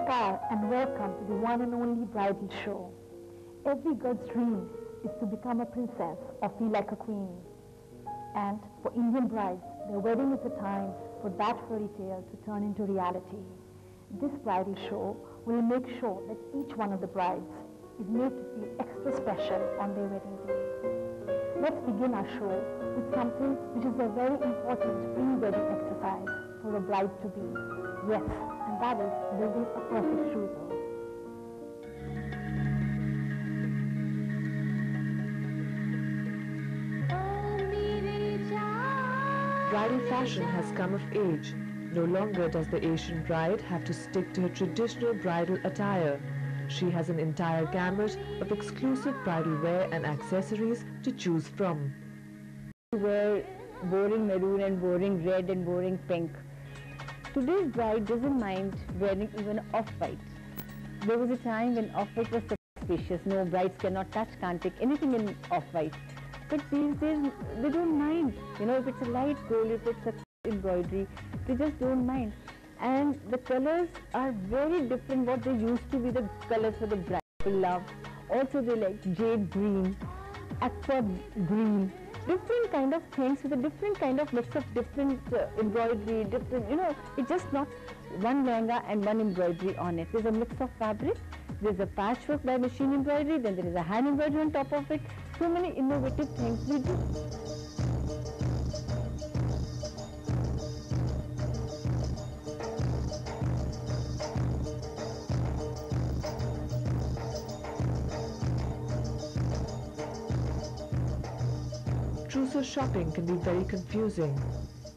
Namaskar and welcome to the one and only bridal show. Every girl's dream is to become a princess or feel like a queen. And for Indian brides, their wedding is a time for that fairy tale to turn into reality. This bridal show will make sure that each one of the brides is made to feel extra special on their wedding day. Let's begin our show with something which is a very important pre-wedding exercise for a bride to be. Yes, and that is building a perfect trousseau. Bridal fashion has come of age. No longer does the Asian bride have to stick to her traditional bridal attire. She has an entire gamut of exclusive bridal wear and accessories to choose from. Wear boring maroon and boring red and boring pink. Today's bride doesn't mind wearing even off-white. There was a time when off-white was suspicious. No, brides cannot touch, can't take anything in off-white. But these days, they don't mind. You know, if it's a light gold, if it's a embroidery, they just don't mind. And the colors are very different what they used to be the colors for the bride. People love. Also, they like jade green, aqua green, different kind of things with a different kind of mix of different embroidery, different, you know, it's just not one lehenga and one embroidery on it. There's a mix of fabric, there's a patchwork by machine embroidery, then there is a hand embroidery on top of it. So many innovative things we do. Trousseau shopping can be very confusing.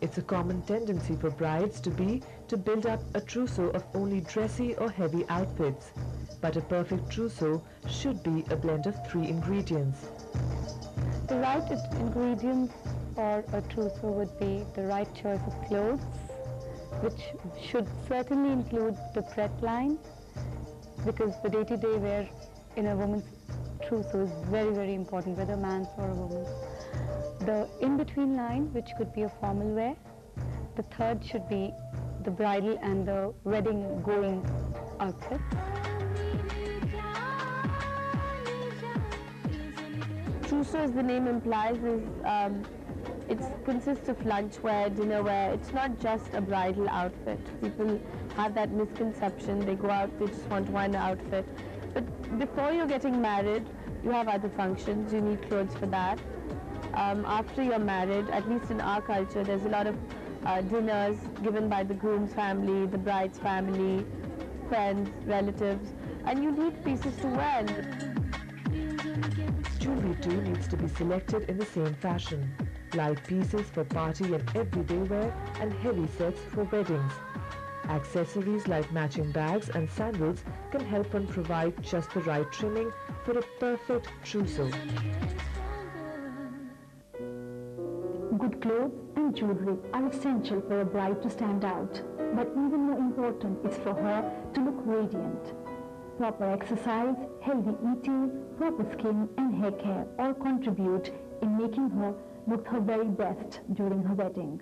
It's a common tendency for brides to build up a trousseau of only dressy or heavy outfits. But a perfect trousseau should be a blend of 3 ingredients. The right ingredients for a trousseau would be the right choice of clothes, which should certainly include the pret line, because the day-to-day wear in a woman's trousseau is very, very important, whether a man's or a woman's. The in-between line, which could be a formal wear. The third should be the bridal and the wedding-going outfit. Trousseau, as the name implies, is it consists of lunch wear, dinner wear. It's not just a bridal outfit. People have that misconception. They go out, they just want one outfit. But before you're getting married, you have other functions. You need clothes for that. After you're married, at least in our culture, there's a lot of dinners given by the groom's family, the bride's family, friends, relatives, and you need pieces to wear. Jewelry too needs to be selected in the same fashion. Light pieces for party and everyday wear and heavy sets for weddings. Accessories like matching bags and sandals can help one provide just the right trimming for a perfect trousseau. Good clothes and jewelry are essential for a bride to stand out, but even more important is for her to look radiant. Proper exercise, healthy eating, proper skin and hair care all contribute in making her look her very best during her wedding.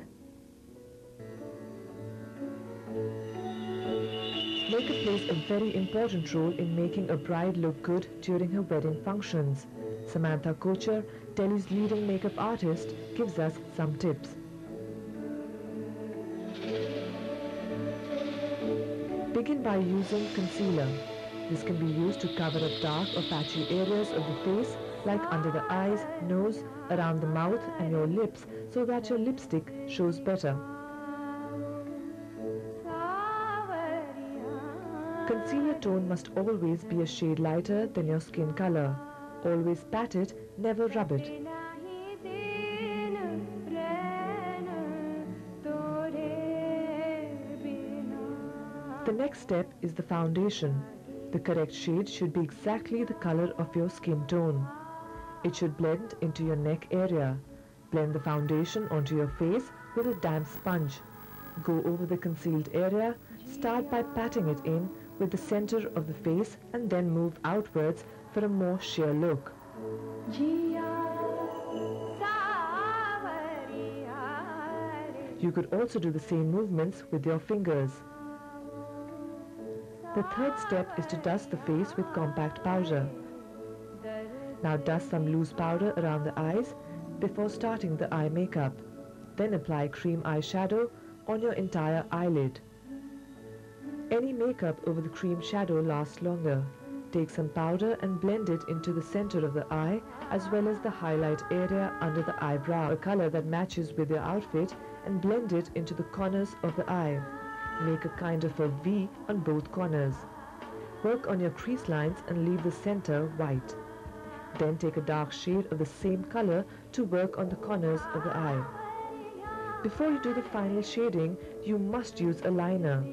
Makeup plays a very important role in making a bride look good during her wedding functions. Samantha Kocher, Delhi's leading makeup artist, gives us some tips. Begin by using concealer. This can be used to cover up dark or patchy areas of the face like under the eyes, nose, around the mouth and your lips so that your lipstick shows better. Concealer tone must always be a shade lighter than your skin color. Always pat it, never rub it. The next step is the foundation. The correct shade should be exactly the color of your skin tone. It should blend into your neck area. Blend the foundation onto your face with a damp sponge. Go over the concealed area. Start by patting it in with the center of the face and then move outwards for a more sheer look. You could also do the same movements with your fingers. The third step is to dust the face with compact powder. Now dust some loose powder around the eyes before starting the eye makeup. Then apply cream eyeshadow on your entire eyelid. Any makeup over the cream shadow lasts longer. Take some powder and blend it into the center of the eye as well as the highlight area under the eyebrow, a color that matches with your outfit, and blend it into the corners of the eye. Make a kind of a V on both corners. Work on your crease lines and leave the center white. Then take a dark shade of the same color to work on the corners of the eye. Before you do the final shading, you must use a liner.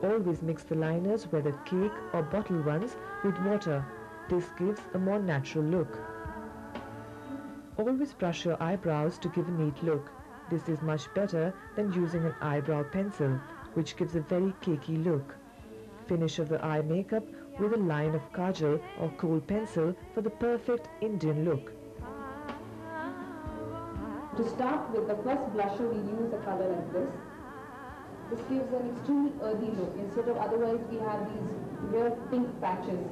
Always mix the liners, whether cake or bottle ones, with water. This gives a more natural look. Always brush your eyebrows to give a neat look. This is much better than using an eyebrow pencil, which gives a very cakey look. Finish of the eye makeup with a line of kajal or kohl pencil for the perfect Indian look. To start with, the first blusher, we use a color like this. This gives an extremely earthy look. Instead of otherwise we have these real pink patches.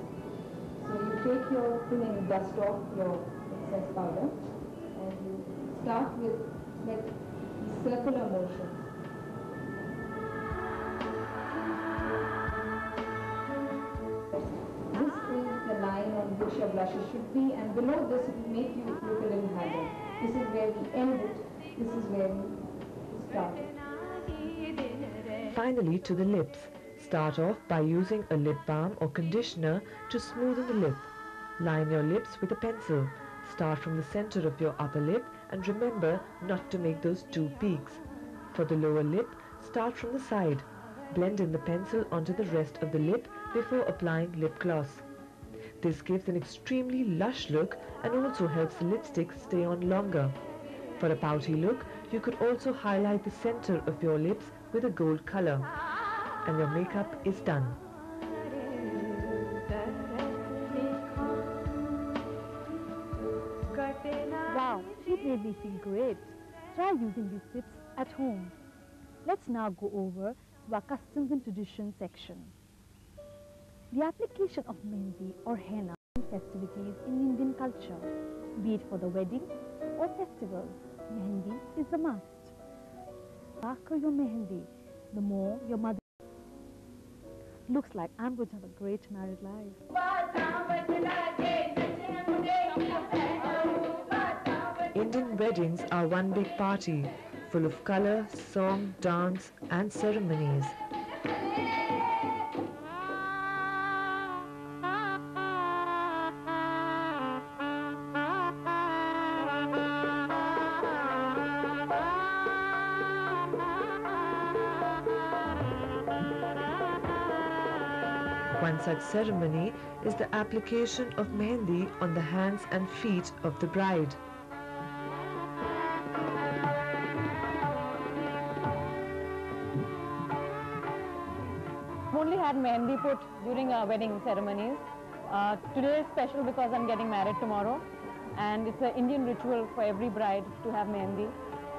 So you take your thing and you dust off your excess powder and you start with like circular motions. This is the line on which your blusher should be, and below this it will make you look a little haggard. This is where we end it. This is where we start it. Finally, to the lips. Start off by using a lip balm or conditioner to smoothen the lip. Line your lips with a pencil. Start from the center of your upper lip and remember not to make those two peaks. For the lower lip, start from the side. Blend in the pencil onto the rest of the lip before applying lip gloss. This gives an extremely lush look and also helps the lipstick stay on longer. For a pouty look, you could also highlight the center of your lips with a gold color. And your makeup is done. Wow, it made me feel great. Try using these tips at home. Let's now go over to our customs and traditions section. The application of mehndi or henna in festivities in Indian culture, be it for the wedding or festival, mehndi is a must. The darker your mehndi, the more your mother. Looks like I'm going to have a great married life. Indian weddings are one big party, full of color, song, dance and ceremonies. One such ceremony is the application of mehndi on the hands and feet of the bride. I've only had mehndi put during wedding ceremonies. Today is special because I'm getting married tomorrow, and it's an Indian ritual for every bride to have mehndi.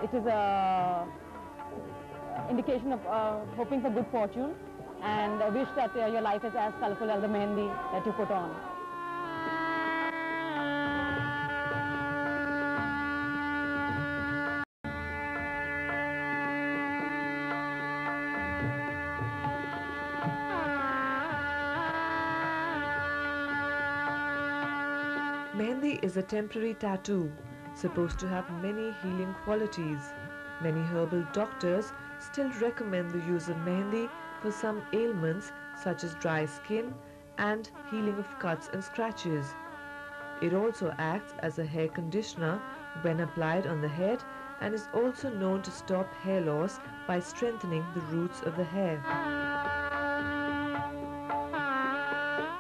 It is a indication of hoping for good fortune, and I wish that your life is as colorful as the mehndi that you put on. Mehndi is a temporary tattoo, supposed to have many healing qualities. Many herbal doctors still recommend the use of mehndi for some ailments such as dry skin and healing of cuts and scratches. It also acts as a hair conditioner when applied on the head and is also known to stop hair loss by strengthening the roots of the hair.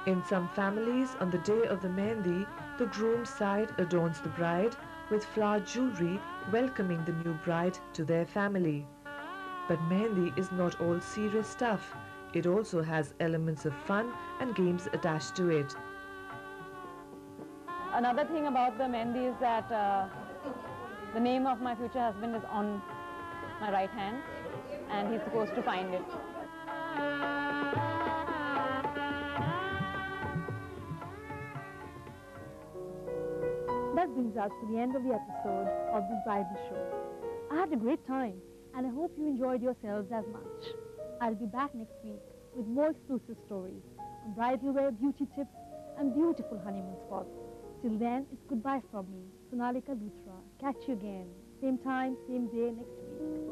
In some families, on the day of the mehndi, the groom's side adorns the bride with flower jewelry, welcoming the new bride to their family. But mehndi is not all serious stuff. It also has elements of fun and games attached to it. Another thing about the mehndi is that the name of my future husband is on my right hand, and he's supposed to find it. That brings us to the end of the episode of the Bridal Show. I had a great time and I hope you enjoyed yourselves as much. I'll be back next week with more exclusive stories on bridal wear, beauty tips and beautiful honeymoon spots. Till then, it's goodbye from me, Sonalika Luthra. Catch you again, same time, same day next week.